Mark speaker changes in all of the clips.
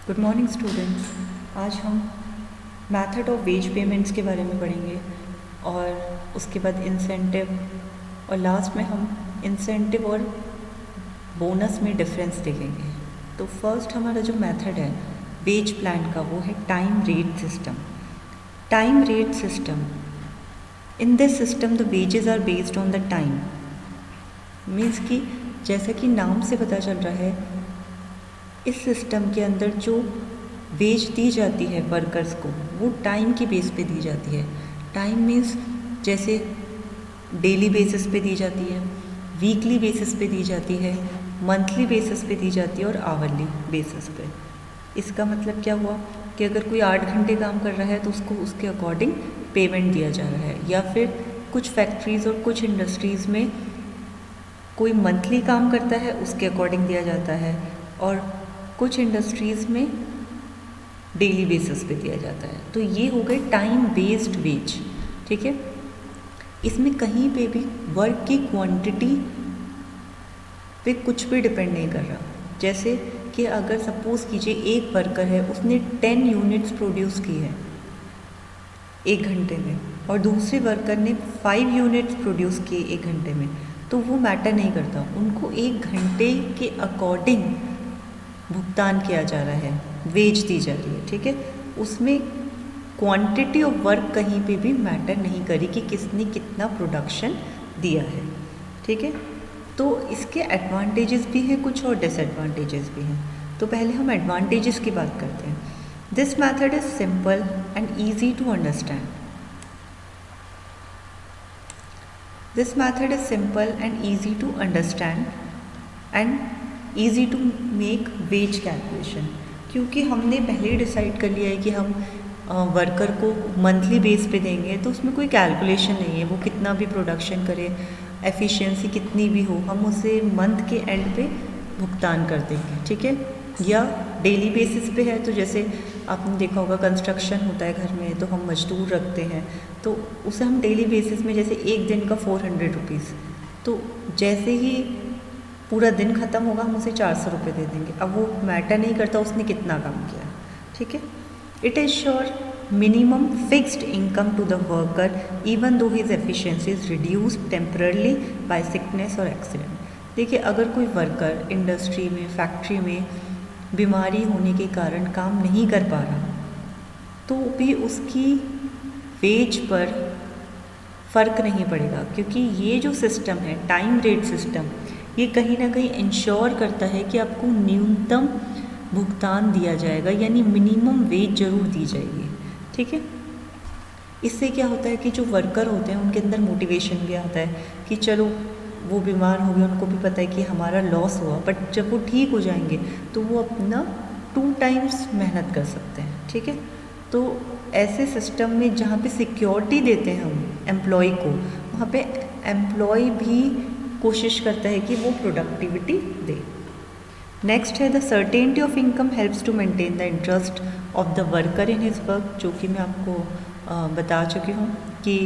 Speaker 1: Good morning students. आज हम method of ways payments के बारे में पढ़ेंगे और उसके बाद इंसेंटिव और लास्ट में हम इंसेंटिव और बोनस में डिफरेंस देखेंगे। तो फर्स्ट हमारा जो मेथड है वेज प्लान का वो है time rate system. Time rate system, in this system the wages are based on the time. Means कि जैसा कि नाम से पता चल रहा है, इस सिस्टम के अंदर जो वेज दी जाती है वर्कर्स को वो टाइम की बेस पे दी जाती है। टाइम मीन्स जैसे डेली बेसिस पे दी जाती है, वीकली बेसिस पे दी जाती है, मंथली बेसिस पे दी जाती है और आवरली बेसिस पे। इसका मतलब क्या हुआ कि अगर कोई 8 घंटे काम कर रहा है तो उसको उसके अकॉर्डिंग पेमेंट दिया जा रहा है। या फिर कुछ फैक्ट्रीज़ और कुछ इंडस्ट्रीज़ में कोई मंथली काम करता है उसके अकॉर्डिंग दिया जाता है और कुछ इंडस्ट्रीज़ में डेली बेसिस पे दिया जाता है। तो ये हो गए टाइम बेस्ड वेज। ठीक है, इसमें कहीं पे भी वर्क की क्वांटिटी पे कुछ भी डिपेंड नहीं कर रहा। जैसे कि अगर सपोज़ कीजिए एक वर्कर है, उसने 10 यूनिट्स प्रोड्यूस की है 1 घंटे में और दूसरे वर्कर ने 5 यूनिट्स प्रोड्यूस किए 1 घंटे में, तो वो मैटर नहीं करता। उनको 1 घंटे के अकॉर्डिंग भुगतान किया जा रहा है, वेज दी जा रही है। ठीक है, उसमें क्वांटिटी ऑफ वर्क कहीं पे भी मैटर नहीं करी कि किसने कितना प्रोडक्शन दिया है। ठीक है, तो इसके एडवांटेजेस भी हैं कुछ और डिसएडवांटेजेस भी हैं। तो पहले हम एडवांटेजेस की बात करते हैं। This method is simple and easy to understand. This method is simple and easy to understand and easy to make wage calculation. क्योंकि हमने पहले ही डिसाइड कर लिया है कि हम वर्कर को मंथली बेस पे देंगे, तो उसमें कोई कैलकुलेशन नहीं है। वो कितना भी प्रोडक्शन करे, एफिशिएंसी कितनी भी हो, हम उसे मंथ के एंड पे भुगतान कर देंगे। ठीक है, या डेली बेसिस पे है तो जैसे आपने देखा होगा कंस्ट्रक्शन होता है घर में, तो हम मजदूर रखते हैं तो उसे हम डेली बेसिस में, जैसे एक दिन का 400 रुपीज़, तो जैसे ही पूरा दिन ख़त्म होगा हम उसे 400 रुपये दे देंगे। अब वो मैटर नहीं करता उसने कितना काम किया। ठीक है, it is sure minimum fixed income to the worker even though his efficiency is reduced temporarily by sickness और एक्सीडेंट। देखिए, अगर कोई वर्कर इंडस्ट्री में, फैक्ट्री में बीमारी होने के कारण काम नहीं कर पा रहा तो भी उसकी वेज पर फ़र्क नहीं पड़ेगा, क्योंकि ये जो सिस्टम है टाइम रेट सिस्टम, ये कहीं ना कहीं इंश्योर करता है कि आपको न्यूनतम भुगतान दिया जाएगा, यानी मिनिमम वेज ज़रूर दी जाएगी। ठीक है, इससे क्या होता है कि जो वर्कर होते हैं उनके अंदर मोटिवेशन भी आता है कि चलो वो बीमार हो गए, उनको भी पता है कि हमारा लॉस हुआ, बट जब वो ठीक हो जाएंगे तो वो अपना 2 टाइम्स मेहनत कर सकते हैं। ठीक है, तो ऐसे सिस्टम में जहाँ पे सिक्योरिटी देते हैं हम एम्प्लॉय को, वहाँ पे एम्प्लॉय भी कोशिश करता है कि वो प्रोडक्टिविटी दे। नेक्स्ट है the certainty of income helps to maintain the interest of the worker in his work, जो कि मैं आपको बता चुकी हूँ कि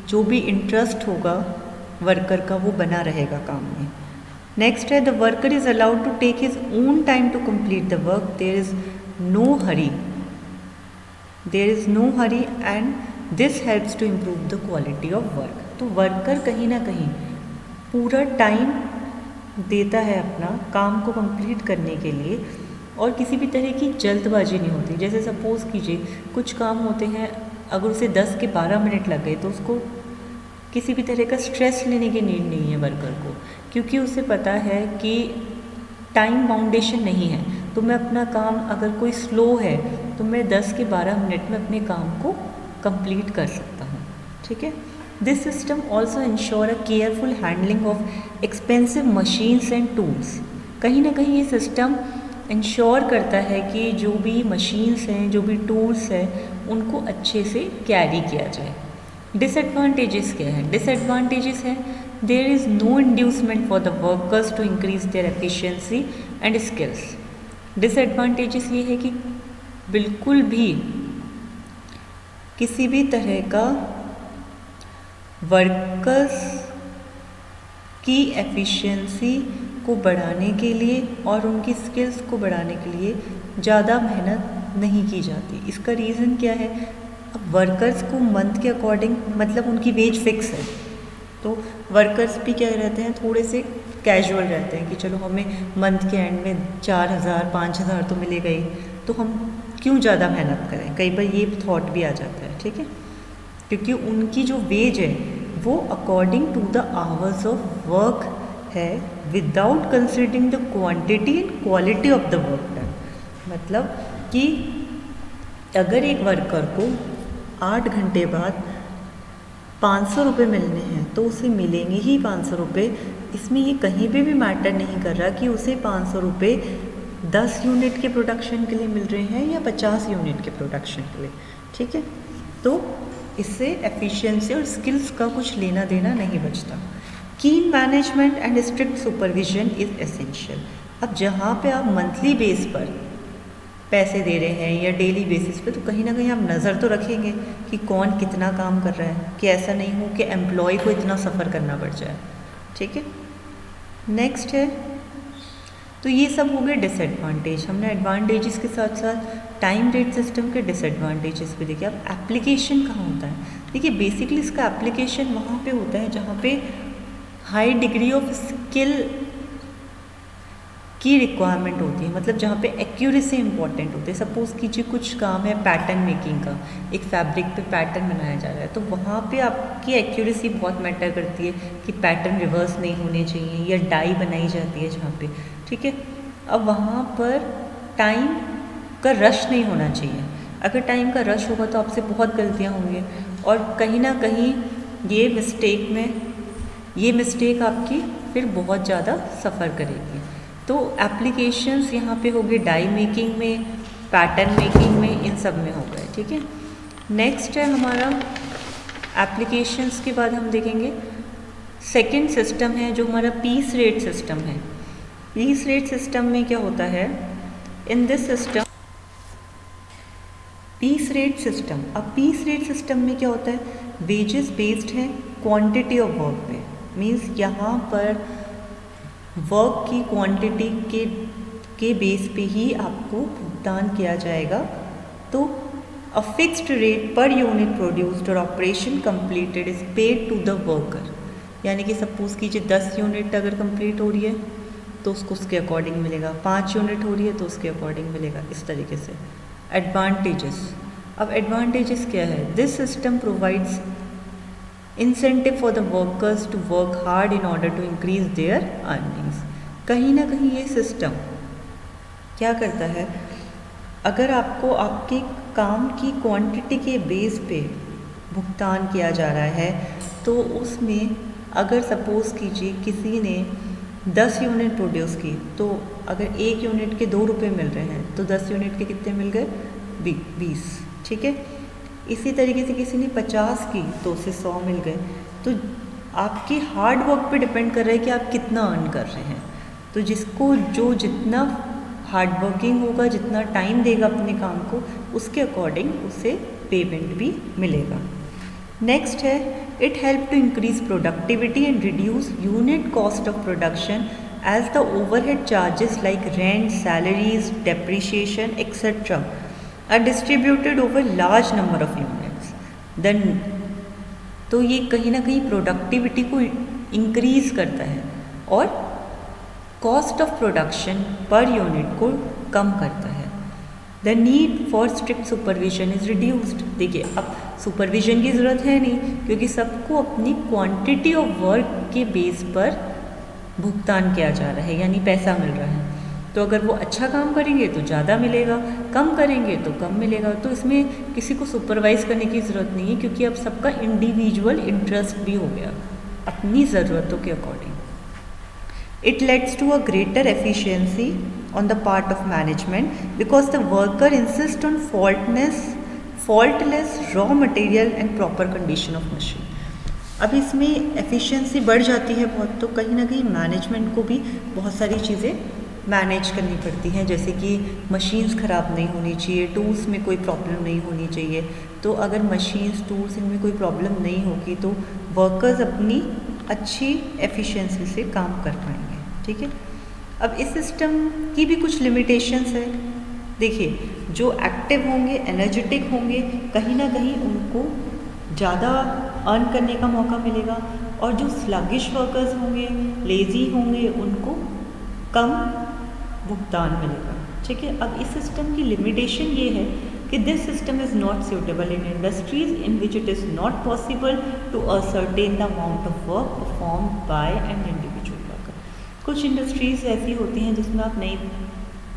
Speaker 1: जो भी इंटरेस्ट होगा वर्कर का वो बना रहेगा काम में। नेक्स्ट है the worker is allowed to take his own time to complete the work, there is no hurry, there is no hurry and this helps to improve the quality of work. तो worker कहीं ना कहीं पूरा time देता है अपना काम को कंप्लीट करने के लिए और किसी भी तरह की जल्दबाजी नहीं होती। जैसे सपोज़ कीजिए कुछ काम होते हैं, अगर उसे 10 के 12 मिनट लग गए तो उसको किसी भी तरह का स्ट्रेस लेने की नीड नहीं है वर्कर को, क्योंकि उसे पता है कि टाइम बाउंडेशन नहीं है। तो मैं अपना काम, अगर कोई स्लो है तो मैं 10 के 12 मिनट में अपने काम को कंप्लीट कर सकता हूँ। ठीक है, this system also ensure a careful handling of expensive machines and tools. कहीं ना कहीं ये सिस्टम इंश्योर करता है कि जो भी मशीन्स हैं, जो भी टूल्स हैं, उनको अच्छे से कैरी किया जाए। डिसएडवांटेजेस क्या है? डिसएडवांटेजेस है there is no inducement for the workers to increase their efficiency and skills. Disadvantages ये है कि बिल्कुल भी किसी भी तरह का वर्कर्स की एफिशिएंसी को बढ़ाने के लिए और उनकी स्किल्स को बढ़ाने के लिए ज़्यादा मेहनत नहीं की जाती। इसका रीज़न क्या है? अब वर्कर्स को मंथ के अकॉर्डिंग मतलब उनकी वेज फिक्स है, तो वर्कर्स भी क्या रहते हैं, थोड़े से कैजुअल रहते हैं कि चलो हमें मंथ के एंड में 4,000 5,000 तो मिलेगा ही, तो हम क्यों ज़्यादा मेहनत करें। कई बार ये थॉट भी आ जाता है, ठीक है, क्योंकि उनकी जो वेज है वो according to the hours of work है, without considering the quantity and quality of the work done. मतलब कि अगर एक वर्कर को 8 घंटे बाद 500 रुपये मिलने हैं तो उसे मिलेंगे ही 500 रुपये। इसमें ये कहीं पे भी मैटर नहीं कर रहा कि उसे 500 रुपये 10 यूनिट के प्रोडक्शन के लिए मिल रहे हैं या 50 यूनिट के प्रोडक्शन के लिए, ठीक है। तो इससे एफिशिएंसी और स्किल्स का कुछ लेना देना नहीं बचता। कीन management and strict supervision is essential. अब जहाँ पे आप मंथली बेस पर पैसे दे रहे हैं या डेली बेसिस पे, तो कहीं ना कहीं आप नज़र तो रखेंगे कि कौन कितना काम कर रहा है, कि ऐसा नहीं हो कि एम्प्लॉय को इतना सफ़र करना पड़ जाए, ठीक है। नेक्स्ट है, तो ये सब हो गए डिसएडवांटेज। हमने एडवांटेजेस के साथ साथ टाइम रेट सिस्टम के डिसएडवांटेजेस भी देखे। अब एप्लीकेशन कहाँ होता है? देखिए बेसिकली इसका एप्लीकेशन वहाँ पे होता है जहाँ पे हाई डिग्री ऑफ स्किल की रिक्वायरमेंट होती है, मतलब जहाँ पे एक्यूरेसी इंपॉर्टेंट होती है। सपोज कीजिए कुछ काम है पैटर्न मेकिंग का, एक फैब्रिक पे पैटर्न बनाया जा रहा है, तो वहाँ पे आपकी एक्यूरेसी बहुत मैटर करती है कि पैटर्न रिवर्स नहीं होने चाहिए, या डाई बनाई जाती है जहाँ पे, ठीक है। अब वहाँ पर टाइम का रश नहीं होना चाहिए। अगर टाइम का रश होगा तो आपसे बहुत गलतियाँ होंगी, और कहीं ना कहीं ये मिस्टेक आपकी फिर बहुत ज़्यादा सफ़र करेगी। तो एप्लीकेशंस यहाँ पे हो गए डाई मेकिंग में, पैटर्न मेकिंग में, इन सब में हो गए, ठीक है। नेक्स्ट है हमारा एप्लीकेशंस के बाद हम देखेंगे सेकंड सिस्टम है जो हमारा पीस रेट सिस्टम है। पीस रेट सिस्टम में क्या होता है? In this system piece rate system, अब पीस रेट सिस्टम में क्या होता है? वेजेस बेस्ड है क्वांटिटी ऑफ वर्क पे। मीन्स यहाँ पर वर्क की क्वांटिटी के बेस पे ही आपको भुगतान किया जाएगा। तो a fixed rate per unit produced or operation completed is paid to the worker. यानी कि सपोज कीजिए 10 यूनिट अगर कंप्लीट हो रही है तो उसको उसके अकॉर्डिंग मिलेगा, 5 यूनिट हो रही है तो उसके अकॉर्डिंग मिलेगा, इस तरीके से। एडवांटेजेस, अब एडवांटेजेस क्या है? This system provides incentive for the workers to work hard in order to increase their earnings. कहीं ना कहीं ये सिस्टम क्या करता है? अगर आपको आपके काम की क्वांटिटी के बेस पे भुगतान किया जा रहा है तो उसमें अगर सपोज कीजिए किसी ने 10 यूनिट प्रोड्यूस की, तो अगर एक यूनिट के 2 रुपये मिल रहे हैं तो 10 यूनिट के कितने मिल गए? 20, ठीक है। इसी तरीके से किसी ने 50 की तो उसे 100 मिल गए। तो आपकी हार्ड वर्क पे डिपेंड कर रहा है कि आप कितना अर्न कर रहे हैं। तो जिसको जो जितना हार्ड वर्किंग होगा, जितना टाइम देगा अपने काम को, उसके अकॉर्डिंग उसे पेमेंट भी मिलेगा। नेक्स्ट है, it help to increase productivity and reduce unit cost of production as the overhead charges like rent, salaries, depreciation etcetera are distributed over large number of units. Then तो ये कहीं ना कहीं productivity को increase करता है और cost of production per unit को कम करता है। The need for strict supervision is reduced. देखिए अब सुपरविजन की ज़रूरत है नहीं, क्योंकि सबको अपनी क्वांटिटी ऑफ वर्क के बेस पर भुगतान किया जा रहा है, यानी पैसा मिल रहा है। तो अगर वो अच्छा काम करेंगे तो ज़्यादा मिलेगा, कम करेंगे तो कम मिलेगा। तो इसमें किसी को सुपरवाइज करने की ज़रूरत नहीं है, क्योंकि अब सबका इंडिविजुअल इंटरेस्ट भी हो गया अपनी ज़रूरतों के according. It leads to a greater efficiency on the part of management because the worker insist on faultless raw material and proper condition of machine. अब इसमें एफिशिएंसी बढ़ जाती है बहुत, तो कहीं ना कहीं मैनेजमेंट को भी बहुत सारी चीज़ें मैनेज करनी पड़ती हैं, जैसे कि मशीन्स ख़राब नहीं होनी चाहिए, टूल्स में कोई प्रॉब्लम नहीं होनी चाहिए। तो अगर मशीन्स, टूल्स इनमें कोई प्रॉब्लम नहीं होगी तो वर्कर्स अपनी अच्छी एफिशिएंसी से काम कर पाएंगे, ठीक है। अब इस सिस्टम की भी कुछ लिमिटेशंस है। देखिए, जो एक्टिव होंगे, एनर्जेटिक होंगे, कहीं ना कहीं उनको ज़्यादा अर्न करने का मौका मिलेगा, और जो स्लगिश वर्कर्स होंगे, लेज़ी होंगे, उनको कम भुगतान मिलेगा। ठीक है। अब इस सिस्टम की लिमिटेशन ये है कि this system is not suitable in industries in which it is not possible to ascertain the amount of work perform by an individual worker. कुछ इंडस्ट्रीज ऐसी होती हैं जिसमें आप नहीं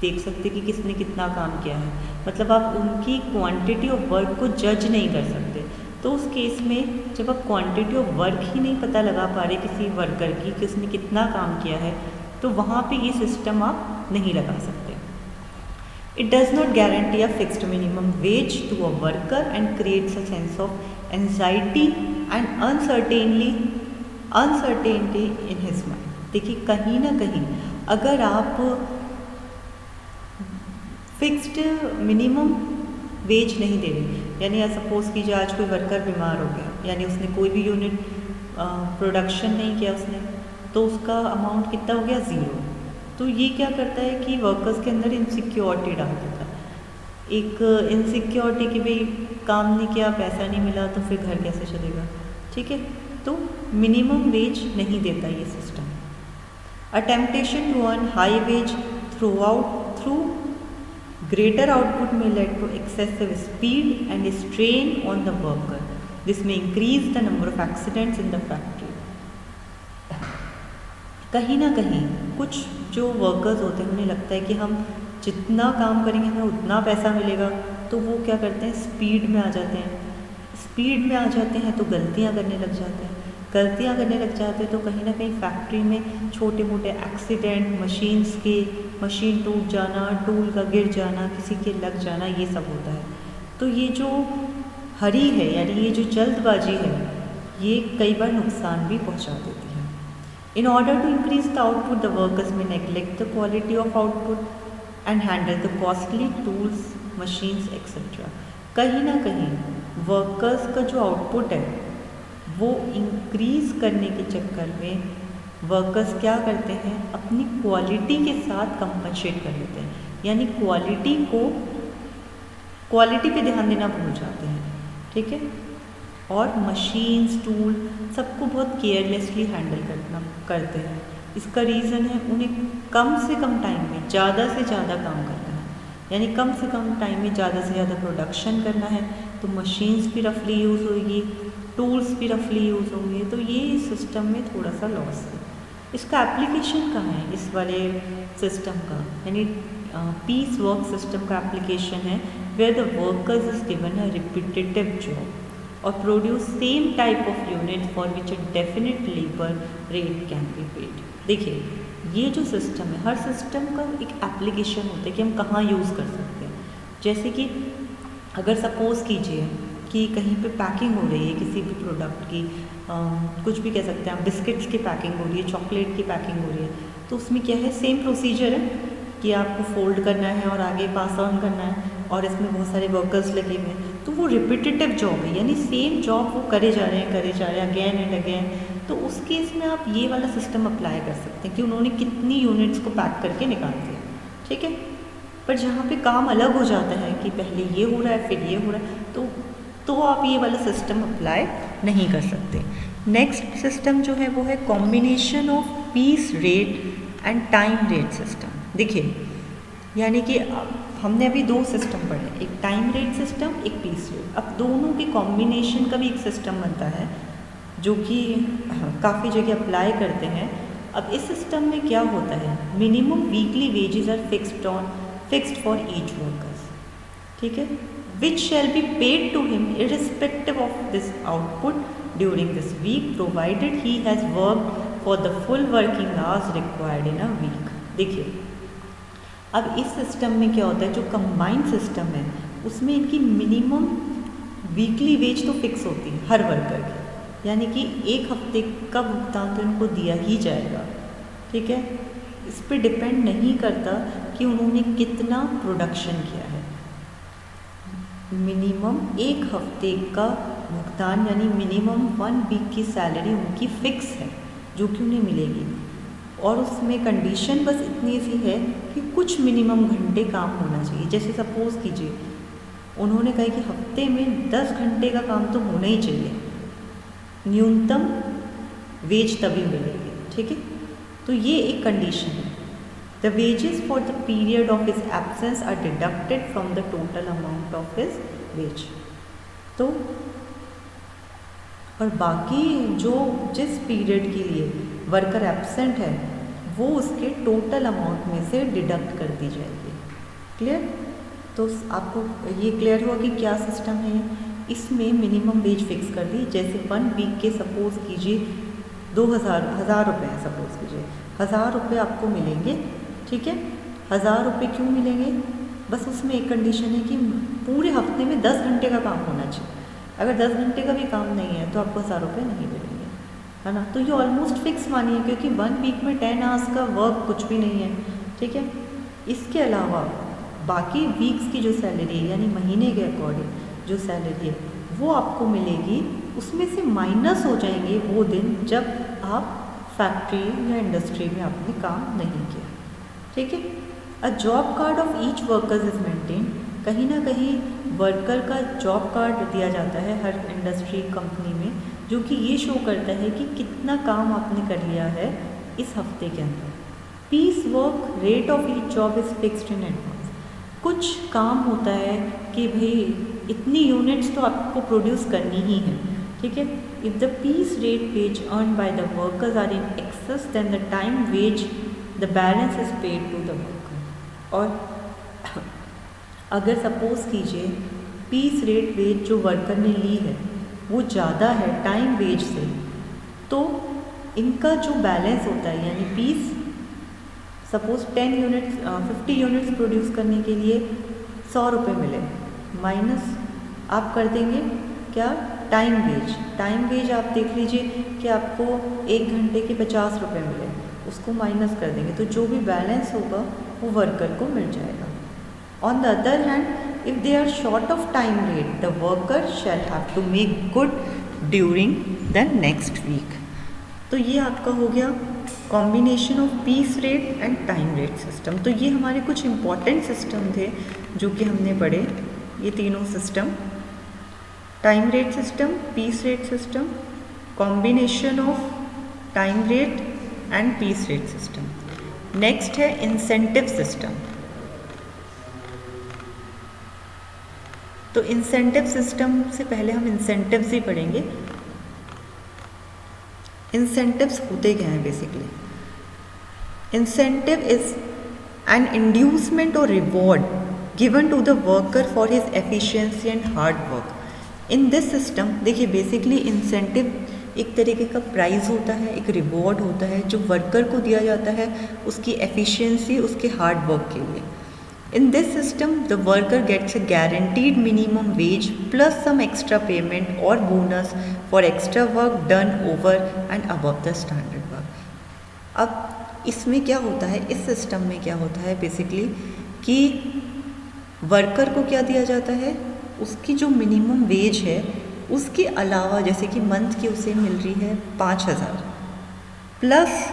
Speaker 1: देख सकते कि किसने कितना काम किया है, मतलब आप उनकी क्वांटिटी ऑफ वर्क को जज नहीं कर सकते। तो उस केस में जब आप क्वांटिटी ऑफ वर्क ही नहीं पता लगा पा रहे किसी वर्कर की, किसने कितना काम किया है, तो वहाँ पे ये सिस्टम आप नहीं लगा सकते। It does not guarantee a fixed minimum wage to a worker and creates a sense of anxiety and uncertainty in his mind. देखिए, कहीं ना कहीं अगर आप फिक्स्ड मिनिमम वेज नहीं दे रहे, यानी सपोज कीजिए आज कोई वर्कर बीमार हो गया, यानी उसने कोई भी यूनिट प्रोडक्शन नहीं किया उसने, तो उसका अमाउंट कितना हो गया, 0। तो ये क्या करता है कि वर्कर्स के अंदर इनसिक्योरिटी डाल देता है। एक इनसिक्योरिटी की भी काम नहीं किया, पैसा नहीं मिला, तो फिर घर कैसे चलेगा। ठीक है। तो मिनिमम वेज नहीं देता ये सिस्टम। A temptation to earn high wage through greater output may lead to excessive speed and strain on the worker. This may increase the number of accidents in the factory. कहीं ना कहीं कुछ जो workers होते हैं उन्हें लगता है कि हम जितना काम करेंगे हमें उतना पैसा मिलेगा, तो वो क्या करते हैं, स्पीड में आ जाते हैं। स्पीड में आ जाते हैं तो गलतियां करने लग जाते हैं। गलतियां करने लग जाते हैं तो कहीं ना कहीं फैक्ट्री में छोटे मोटे एक्सीडेंट, मशीन टूट जाना, टूल का गिर जाना, किसी के लग जाना, ये सब होता है। तो ये जो हरी है, यानी ये जो जल्दबाजी है, ये कई बार नुकसान भी पहुंचा देती है। In order to increase the output the workers may neglect the quality of output and handle the costly tools, machines etcetera. कहीं ना कहीं वर्कर्स का जो आउटपुट है वो इंक्रीज करने के चक्कर में वर्कर्स क्या करते हैं, अपनी क्वालिटी के साथ कंपनसेट कर लेते हैं, यानी क्वालिटी पे ध्यान देना भूल जाते हैं। ठीक है। और मशीन्स, टूल सबको बहुत केयरलेसली हैंडल करते हैं। इसका रीज़न है उन्हें कम से कम टाइम में ज़्यादा से ज़्यादा काम करना है, यानी कम से कम टाइम में ज़्यादा से ज़्यादा प्रोडक्शन करना है। तो मशीन्स भी रफली यूज़ होगी, टूल्स भी रफली यूज़ होंगे, तो ये सिस्टम में थोड़ा सा लॉस है। इसका एप्लीकेशन कहाँ है इस वाले सिस्टम का, यानी पीस वर्क सिस्टम का एप्लीकेशन है where the workers is given a repetitive job और produce same type of unit for which a definite labour rate can be paid. देखिए, ये जो सिस्टम है, हर सिस्टम का एक एप्लीकेशन होता है कि हम कहाँ यूज़ कर सकते हैं। जैसे कि अगर सपोज़ कीजिए कि कहीं पे पैकिंग हो रही है किसी भी प्रोडक्ट की, कुछ भी कह सकते हैं आप, बिस्किट्स की पैकिंग हो रही है, चॉकलेट की पैकिंग हो रही है, तो उसमें क्या है, सेम प्रोसीजर है कि आपको फोल्ड करना है और आगे पास ऑन करना है, और इसमें बहुत सारे वर्कर्स लगे हुए हैं, तो वो रिपीटेटिव जॉब है, यानी सेम जॉब वो करे जा रहे हैं अगेन एंड अगेन। तो उस केस में आप ये वाला सिस्टम अप्लाई कर सकते हैं कि उन्होंने कितनी यूनिट्स को पैक करके निकाल दिया। ठीक है। पर जहाँ पे काम अलग हो जाता है कि पहले ये हो रहा है फिर ये हो रहा है, तो आप ये वाला सिस्टम अप्लाई नहीं कर सकते। नेक्स्ट सिस्टम जो है वो है combination of peace rate and time rate system. देखिए, यानी कि हमने अभी दो सिस्टम पढ़े, एक टाइम रेट सिस्टम, एक पीस रेट। अब दोनों के कॉम्बिनेशन का भी एक सिस्टम बनता है जो कि काफ़ी जगह अप्लाई करते हैं। अब इस सिस्टम में क्या होता है, minimum weekly wages are fixed for each workers. ठीक है, which shall be paid to him irrespective of this output during this week provided he has worked for the full working hours required in a week। देखिए, अब इस system में क्या होता है, जो कंबाइंड सिस्टम है उसमें इनकी मिनिमम वीकली वेज तो फिक्स होती है हर वर्कर की, यानी कि एक हफ्ते का भुगतान तो इनको दिया ही जाएगा। ठीक है। इस पर डिपेंड नहीं करता कि उन्होंने कितना प्रोडक्शन किया है। मिनिमम एक हफ्ते का भुगतान, यानी मिनिमम 1 वीक की सैलरी उनकी फ़िक्स है जो कि उन्हें मिलेगी। और उसमें कंडीशन बस इतनी सी है कि कुछ मिनिमम घंटे काम होना चाहिए। जैसे सपोज़ कीजिए उन्होंने कहा कि हफ्ते में 10 घंटे का काम तो होना ही चाहिए, न्यूनतम वेज तभी मिलेगी, ठीक है। तो ये एक कंडीशन है। The wages for the period of his absence are deducted from the total amount of his wage. तो और बाकी जो जिस पीरियड के लिए वर्कर एब्सेंट है वो उसके टोटल अमाउंट में से डिडक्ट कर दी जाएगी। क्लियर? तो आपको ये क्लियर हुआ कि क्या सिस्टम है। इसमें मिनिमम वेज फिक्स कर दी। जैसे 1 वीक के सपोज़ कीजिए 1000 रुपये हैं, सपोज़ कीजिए 1000 रुपये आपको मिलेंगे, ठीक है। 1000 रुपये क्यों मिलेंगे? बस उसमें एक कंडीशन है कि पूरे हफ्ते में 10 घंटे का काम होना चाहिए। अगर 10 घंटे का भी काम नहीं है तो आपको 1000 रुपये नहीं मिलेंगे, है ना। तो ये ऑलमोस्ट फिक्स मानिए, क्योंकि 1 वीक में 10 आवर्स का वर्क कुछ भी नहीं है, ठीक है। इसके अलावा बाकी वीक्स की जो सैलरी है, यानी महीने के अकॉर्डिंग जो सैलरी है वो आपको मिलेगी, उसमें से माइनस हो जाएंगे वो दिन जब आप फैक्ट्री या इंडस्ट्री में आपने काम नहीं किया, ठीक है। A job card of each workers is maintain. कहीं ना कहीं वर्कर का जॉब कार्ड दिया जाता है हर इंडस्ट्री कंपनी में, जो कि ये शो करता है कि कितना काम आपने कर लिया है इस हफ्ते के अंदर। Piece work rate of each job is fixed in advance. कुछ काम होता है कि भाई इतनी यूनिट्स तो आपको प्रोड्यूस करनी ही है, ठीक है। If the piece rate wage earn by the workers are in excess then the time wage the balance is paid to the worker. और अगर सपोज़ कीजिए पीस रेट वेज जो वर्कर ने ली है वो ज़्यादा है टाइम वेज से, तो इनका जो बैलेंस होता है, यानी पीस सपोज़ 50 यूनिट्स प्रोड्यूस करने के लिए 100 रुपये मिले, माइनस आप कर देंगे क्या, टाइम वेज। टाइम वेज आप देख लीजिए कि आपको 1 घंटे के 50 रुपये मिले, उसको माइनस कर देंगे तो जो भी बैलेंस होगा वो वर्कर को मिल जाएगा। On the other hand, if they are short of time rate, the worker shall have to make good during the next week. तो ये आपका हो गया combination of peace rate and time rate system. तो ये हमारे कुछ इम्पॉर्टेंट सिस्टम थे जो कि हमने पढ़े, ये तीनों system, time rate system, piece rate system, combination of time rate and piece rate system. Next है इंसेंटिव सिस्टम। तो इंसेंटिव सिस्टम से पहले हम इंसेंटिव्स ही पढ़ेंगे। इंसेंटिव्स होते क्या हैं basically? Incentive is an inducement or reward given to the worker for his efficiency and hard work. In this system देखिए बेसिकली इंसेंटिव एक तरीके का प्राइज़ होता है, एक रिवॉर्ड होता है जो वर्कर को दिया जाता है उसकी एफिशिएंसी, उसके हार्ड वर्क के लिए। In this system, the worker gets a guaranteed minimum wage plus some extra payment or bonus for extra work done over and above the standard work. अब इसमें क्या होता है, इस सिस्टम में क्या होता है बेसिकली कि वर्कर को क्या दिया जाता है, उसकी जो मिनिमम वेज है उसके अलावा, जैसे कि मंथ की उसे मिल रही है 5000 प्लस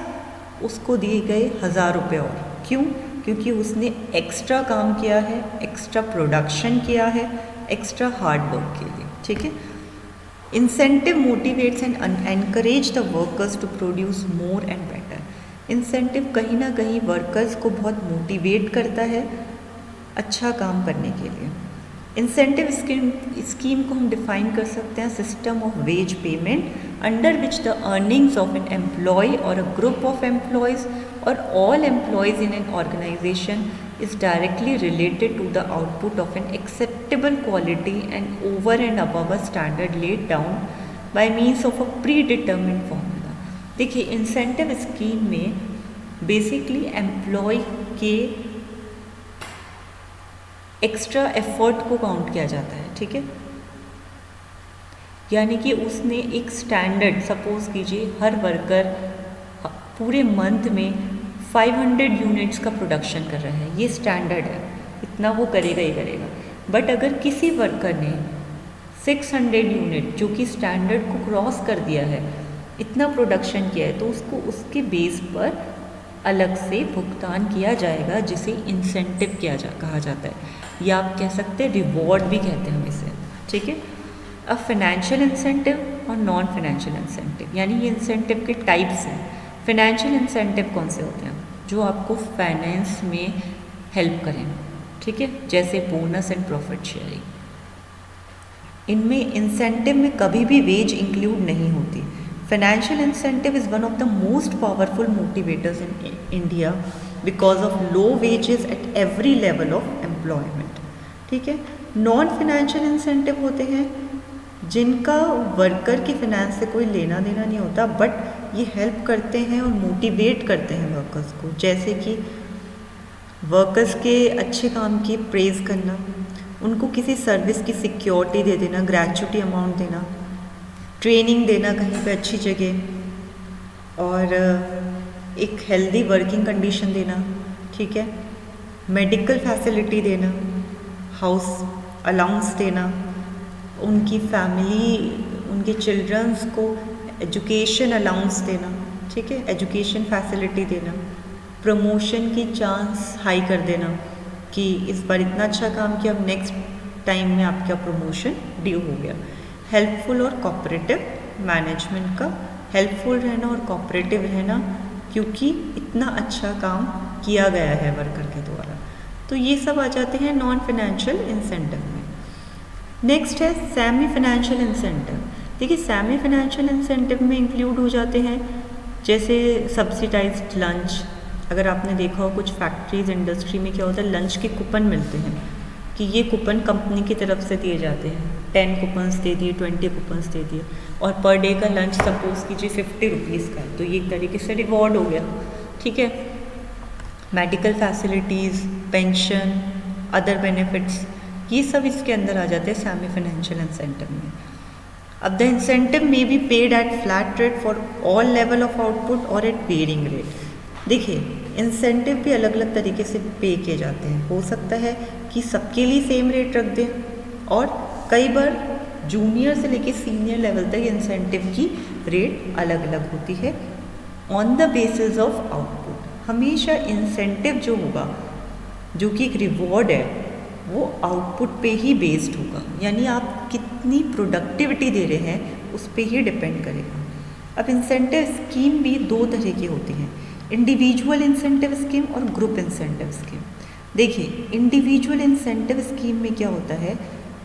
Speaker 1: उसको दिए गए 1000 रुपये और। क्यों? क्योंकि उसने एक्स्ट्रा काम किया है, एक्स्ट्रा प्रोडक्शन किया है, एक्स्ट्रा हार्ड वर्क के लिए, ठीक है। Incentive motivates and encourage the workers to produce more and better. Incentive कहीं ना कहीं वर्कर्स को बहुत मोटिवेट करता है अच्छा काम करने के लिए। इंसेंटिव स्कीम को हम डिफाइन कर सकते हैं system of wage payment under which the earnings of an employee or a group of employees or all employees in an organization is directly related to the output of an acceptable quality and over and above a standard laid down by means of a predetermined formula। देखिए incentive scheme में basically employ के extra effort को count किया जाता है, ठीक है। यानी कि उसने एक स्टैंडर्ड, सपोज कीजिए हर वर्कर पूरे मंथ में 500 यूनिट्स का प्रोडक्शन कर रहा है, ये स्टैंडर्ड है, इतना वो करेगा ही करेगा। बट अगर किसी वर्कर ने 600 यूनिट जो कि स्टैंडर्ड को क्रॉस कर दिया है, इतना प्रोडक्शन किया है, तो उसको उसके बेस पर अलग से भुगतान किया जाएगा, जिसे इंसेंटिव कहा जाता है, या आप कह सकते हैं रिवॉर्ड भी कहते हैं हम इसे, ठीक है। अब फाइनेंशियल इंसेंटिव और नॉन फाइनेंशियल इंसेंटिव, यानी ये इंसेंटिव के टाइप्स हैं। फाइनेंशियल इंसेंटिव कौन से होते हैं? जो आपको फाइनेंस में हेल्प करें, ठीक है, जैसे बोनस एंड प्रॉफिट शेयरिंग। इनमें इंसेंटिव में कभी भी वेज इंक्लूड नहीं होती। Financial incentive is one of the most powerful motivators in India because of low wages at every level of employment, ठीक है। नॉन फाइनेंशियल इंसेंटिव होते हैं जिनका वर्कर की फाइनेंस से कोई लेना देना नहीं होता, बट ये हेल्प करते हैं और मोटिवेट करते हैं वर्कर्स को, जैसे कि वर्कर्स के अच्छे काम की प्रेज़ करना, उनको किसी सर्विस की सिक्योरिटी दे देना, ग्रेचुटी अमाउंट देना, ट्रेनिंग देना कहीं पे अच्छी जगह, और एक हेल्दी वर्किंग कंडीशन देना, ठीक है, मेडिकल फैसिलिटी देना, हाउस अलाउंस देना, उनकी फैमिली, उनके चिल्ड्रंस को एजुकेशन अलाउंस देना, ठीक है, एजुकेशन फैसिलिटी देना, प्रमोशन की चांस हाई कर देना कि इस बार इतना अच्छा काम किया, अब नेक्स्ट टाइम में आपका प्रमोशन ड्यू हो गया। हेल्पफुल और कोऑपरेटिव मैनेजमेंट का हेल्पफुल रहना और कोऑपरेटिव रहना, क्योंकि इतना अच्छा काम किया गया है वर्कर के द्वारा। तो ये सब आ जाते हैं नॉन फाइनेंशियल इंसेंटिव में। नेक्स्ट है सेमी फाइनेंशियल इंसेंटिव। देखिए सेमी फाइनेंशियल इंसेंटिव में इंक्लूड हो जाते हैं जैसे सब्सिडाइज्ड लंच। अगर आपने देखा हो कुछ फैक्ट्रीज इंडस्ट्री में क्या होता है, लंच के कूपन मिलते हैं कि ये कूपन कंपनी की तरफ से दिए जाते हैं, 10 कूपन्स दे दिए, 20 कूपन्स दे दिए, और पर डे का लंच सपोज कीजिए 50 रुपीज़ का है, तो ये एक तरीके से रिवॉर्ड हो गया, ठीक है। Medical facilities, pension, other benefits, ये सब इसके अंदर आ जाते हैं सेमी फाइनेंशियल इंसेंटिव में। अब the incentive may be paid at flat rate for all level of output और एट वेरिंग रेट। देखिए इंसेंटिव भी अलग अलग तरीके से पे किए जाते हैं। हो सकता है कि सबके लिए सेम रेट रख दें, और कई बार जूनियर से लेके सीनियर लेवल तक इंसेंटिव की रेट अलग अलग होती है on the basis of output. हमेशा इंसेंटिव जो होगा, जो कि एक रिवॉर्ड है, वो आउटपुट पे ही बेस्ड होगा, यानी आप कितनी प्रोडक्टिविटी दे रहे हैं उस पे ही डिपेंड करेगा। अब इंसेंटिव स्कीम भी दो तरह की होती हैं, इंडिविजुअल इंसेंटिव स्कीम और ग्रुप इंसेंटिव स्कीम। देखिए इंडिविजुअल इंसेंटिव स्कीम में क्या होता है,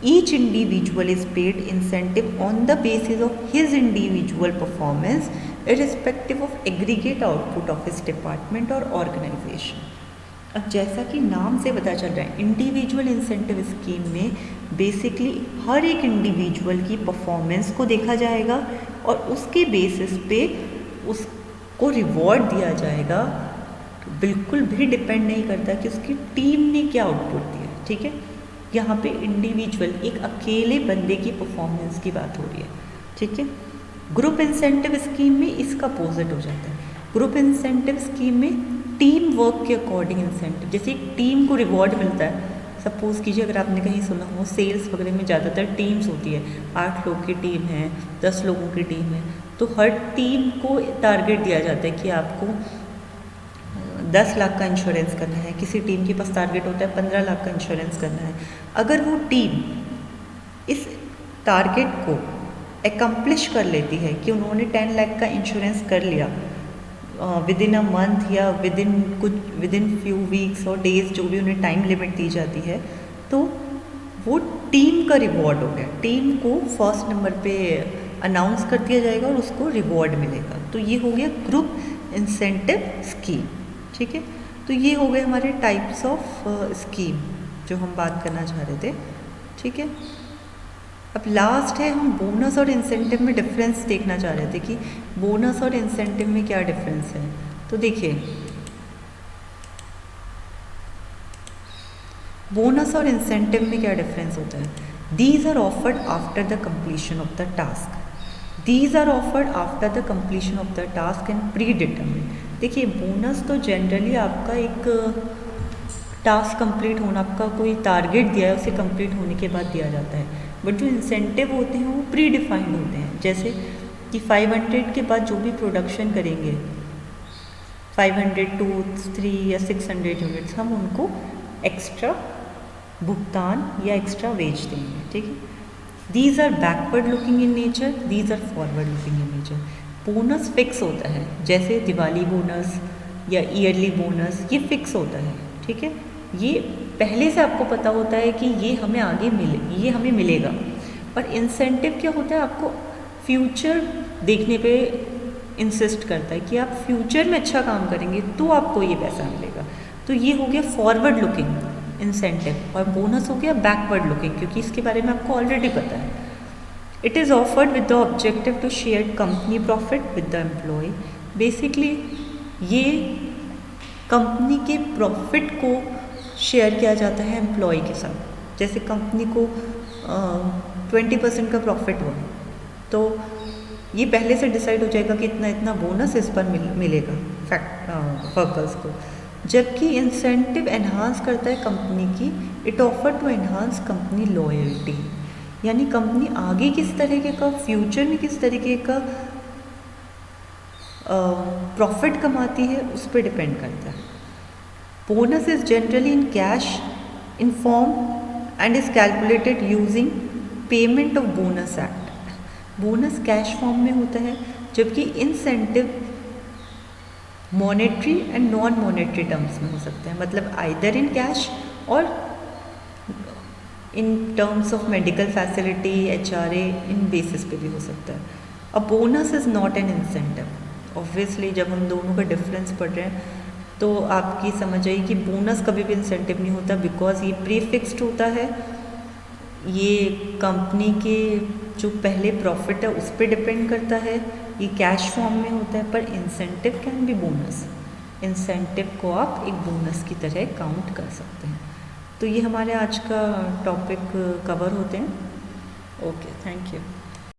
Speaker 1: each individual is paid incentive on the basis of his individual performance irrespective of aggregate output of his department और ऑर्गेनाइजेशन। अब जैसा कि नाम से पता चल रहा है, इंडिविजुअल इंसेंटिव स्कीम में बेसिकली हर एक इंडिविजुअल की परफॉर्मेंस को देखा जाएगा और उसके बेसिस पे उसको रिवॉर्ड दिया जाएगा। बिल्कुल भी डिपेंड नहीं करता कि उसकी टीम ने क्या आउटपुट दिया, ठीक है। यहाँ पे इंडिविजुअल एक अकेले बंदे की परफॉर्मेंस की बात हो रही है, ठीक है। ग्रुप इंसेंटिव स्कीम में इसका अपोजिट हो जाता है। ग्रुप इंसेंटिव स्कीम में टीम वर्क के अकॉर्डिंग इंसेंटिव, जैसे एक टीम को रिवॉर्ड मिलता है। सपोज कीजिए अगर आपने कहीं सुना हो सेल्स वगैरह में ज़्यादातर टीम्स होती है, 8 लोग की टीम है, 10 लोगों की टीम है, तो हर टीम को टारगेट दिया जाता है कि आपको 10 लाख का इंश्योरेंस करना है। किसी टीम के पास टारगेट होता है 15 लाख का इंश्योरेंस करना है। अगर वो टीम इस टारगेट को एकम्प्लिश कर लेती है कि उन्होंने 10 लाख का इंश्योरेंस कर लिया विद इन अ मंथ या विद इन फ्यू वीक्स और डेज, जो भी उन्हें टाइम लिमिट दी जाती है, तो वो टीम का रिवॉर्ड हो गया। टीम को फर्स्ट नंबर पे अनाउंस कर दिया जाएगा और उसको रिवॉर्ड मिलेगा। तो ये हो गया ग्रुप इंसेंटिव स्कीम, ठीक है। तो ये हो गए हमारे टाइप्स ऑफ स्कीम जो हम बात करना चाह रहे थे, ठीक है। अब लास्ट है, हम बोनस और इंसेंटिव में डिफरेंस देखना चाह रहे थे कि बोनस और इंसेंटिव में क्या डिफरेंस है। तो देखिए बोनस और इंसेंटिव में क्या डिफरेंस होता है। These are offered after the completion of the task. These are offered after the completion of the task and predetermined. देखिए बोनस तो जनरली आपका एक टास्क कंप्लीट होना, आपका कोई टारगेट दिया है उसे कंप्लीट होने के बाद दिया जाता है, बट जो इंसेंटिव होते हैं वो प्री डिफाइंड होते हैं। जैसे कि 500 के बाद जो भी प्रोडक्शन करेंगे 500 टू 3 या 600 यूनिट्स हम उनको एक्स्ट्रा भुगतान या एक्स्ट्रा वेज देंगे, ठीक है। These are backward looking in nature, these are forward looking in nature. Bonus fix होता है, जैसे दिवाली बोनस या ईयरली बोनस, ये फिक्स होता है, ठीक है। ये पहले से आपको पता होता है कि ये हमें आगे ये हमें मिलेगा। और इंसेंटिव क्या होता है, आपको फ्यूचर देखने पे इंसिस्ट करता है कि आप फ्यूचर में अच्छा काम करेंगे तो आपको ये पैसा मिलेगा। तो ये हो गया फॉरवर्ड लुकिंग इंसेंटिव, और बोनस हो गया बैकवर्ड लुकिंग, क्योंकि इसके बारे में आपको ऑलरेडी पता है। It is offered with the objective to share company profit with the employee. Basically ये कंपनी के प्रॉफिट को शेयर किया जाता है एम्प्लॉय के साथ। जैसे कंपनी को 20% का प्रॉफिट हुआ, तो ये पहले से डिसाइड हो जाएगा कि इतना इतना बोनस इस पर मिलेगा वर्कर्स को। जबकि इंसेंटिव एनहांस करता है कंपनी की, it offer to enhance company loyalty, यानी कंपनी आगे किस तरीके का, फ्यूचर में किस तरीके का प्रॉफिट कमाती है उस पर डिपेंड करता है। Bonus is generally in cash in form and is calculated using payment of bonus act. Bonus cash form में होता है, जबकि incentive monetary and non monetary terms में हो सकता है, मतलब आइदर इन कैश और in terms of medical facility, HRA, in basis पे भी हो सकता है। A bonus is not an incentive. Obviously जब हम दोनों का डिफरेंस पढ़ रहे हैं तो आपकी समझ आई कि बोनस कभी भी इंसेंटिव नहीं होता, बिकॉज ये प्री फिक्स्ड होता है, ये कंपनी के जो पहले प्रॉफिट है उस पर डिपेंड करता है, ये कैश फॉर्म में होता है। पर incentive can be bonus, incentive को आप एक बोनस की तरह काउंट कर सकते हैं। तो ये हमारे आज का टॉपिक कवर होते हैं। Okay, thank you.